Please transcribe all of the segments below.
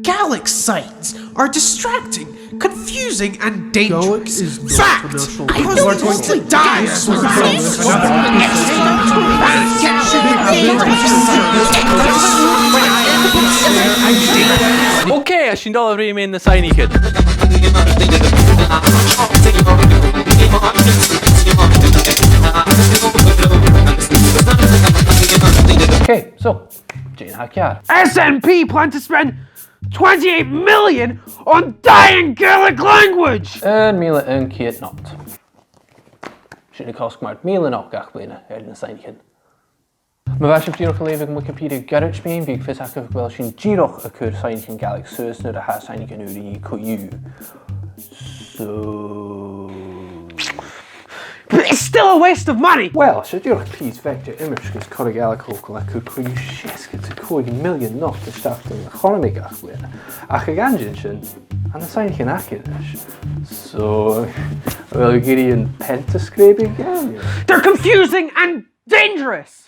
Gallic signs are distracting, confusing, and dangerous. Fact! I was going to die. Okay, I should all remain the Soidhnichean. Okay, so, Soidhnichean. SNP plan to spend 28 million on dying Gaelic language! Míle an céad not. Sin cost mar míle nach gach bliana na Soidhnichean. Ma bheith sib díoch a léibh Wikipedia garage bíon bhíag fis acu bhfuil sin díoch a chur Soidhnichean Gaelic suas nuair a ha Soidhnichean uair coú. So... But it's still a waste of money! Well, so díoch please vector image gus cur Gaelic local a chur coú siesca to 2 million not to staff in economy gach bliana. Ach a ganjin sin, and the Soidhnichean academish. So, well, Gideon pentascraping again. They're confusing and dangerous!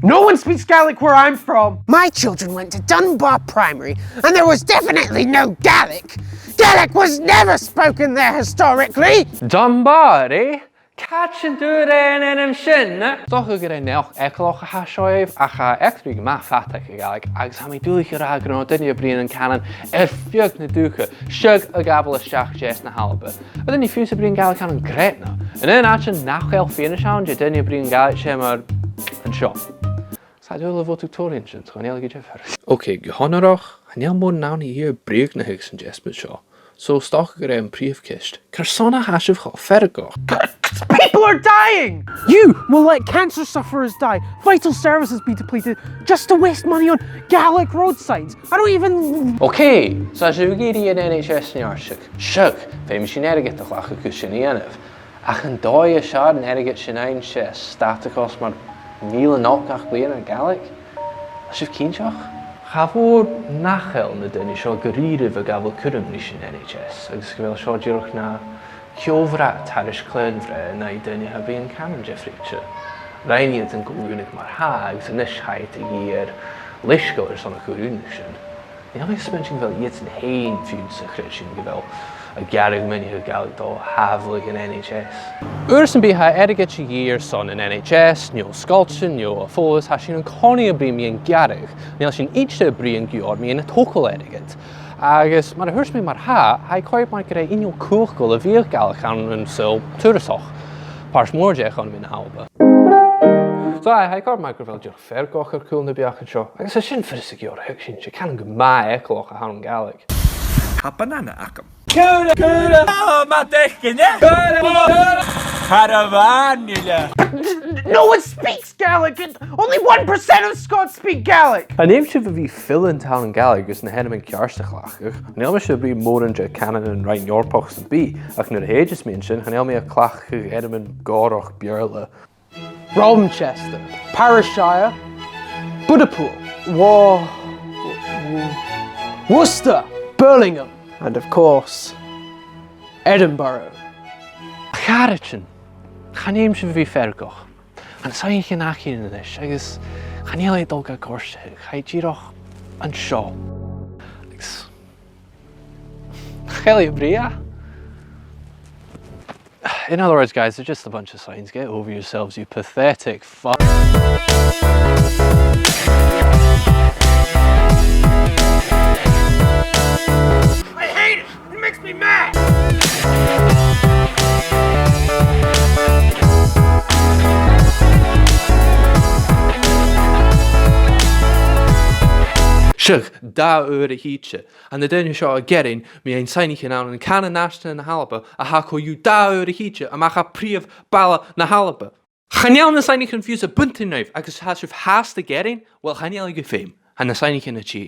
No one speaks Gaelic where I'm from! My children went to Dunbar Primary and there was definitely no Gaelic. Gaelic was never spoken there historically. Dunbar, eh? Catching do then and sin. Doch a good enough ecolog hashoive, acha extra ma fatak Gaelic, ags hami duliche ragno, didn't brin and cannon, fjug na duke, shug a gabble of shach jess na halbe. But then you fuse to bring Gaelic on Gretna. And then action nachel finish on, you didn't bring Gaelic shimmer and shop. I do love what Victorian shit, gaan heel goed verder. Oké, gehonorach, en heel mooi nou niet hier breek na hiks en jesper show. So stak ik er een briefkist. Kersona hashiv ga verder. People are dying! You will let cancer sufferers die, vital services be depleted, just to waste money on Gaelic road signs. I don't even... Okay, so als je hier in NHS nieuwstuk. Shuk, wij misschien erget de lachen kussen niet af. Ach een dooie schade erget zijn eigen chest, staat de kost maar míle nágach bliana Gaelic. As sibh cínteach? Chafór nachel na duine seo go riamh a gabhfuil cuireann níos in NHS, agus go bhfuil seo díreach na ceolbhra taris clónbhre na duine a bhíon canan defriúte. Rainíad an gúnach mar ha agus a nischaid a gíar leiscoir san na gúnach sin. Ní haig spenting bhfuil iad an hain fiúd sa chréid sin go bhfuil a garrig mini a Gaelic dó havlig in NHS. Ursan bí ha eriget a year son in NHS, neo sculpture, neo a fós, ha sin an coni a brí mi an garrig, níl sin each a brí an gior mi in a tocal eriget. Agus, mar a hurs mi mar ha coib mar gre inio cúchgol a vír Gaelic an sil tuarisach. Pars mórdeach an min halba. So I coib mar gre vel fergoch ar cool na biach an seo, agus a sin fyrs a gior hug sin, se can go ma ecloch a han Gaelic. Ha banana acum. Cura! Oh, ma dechkin, yeah! Caravanula! No one speaks Gaelic and only 1% of Scots speak Gaelic! A name should be Phil in town Gaelic is na hennem in Kjarstachlach. Neel should be more than Canada and Ryan Yorpochs and B. Ach nu de ages mention, and me a clach hennem in Goroch Bjerle. Romanchester, Parashire, Budapool, Worcester, Birmingham, and of course, Edinburgh. Garretjen. Ga neem ze wie verkoch. En zou je geen achje in de is. Agus, ga niet alleen dolga korst. Ga je hier nog een show. Gellie bria. In other words, guys, they're just a bunch of signs. Get over yourselves, you pathetic fuck. Me mad! Shug, da ure hietje. And the dinner shot a getting me ein Soidhnichean an canna nashta na halba a hako you da ure hietje a macha priv bala na halba. Chanel na Soidhnichean fuse a buntin knife agus has of has the getting, well Chanel go fame and the Soidhnichean a chi.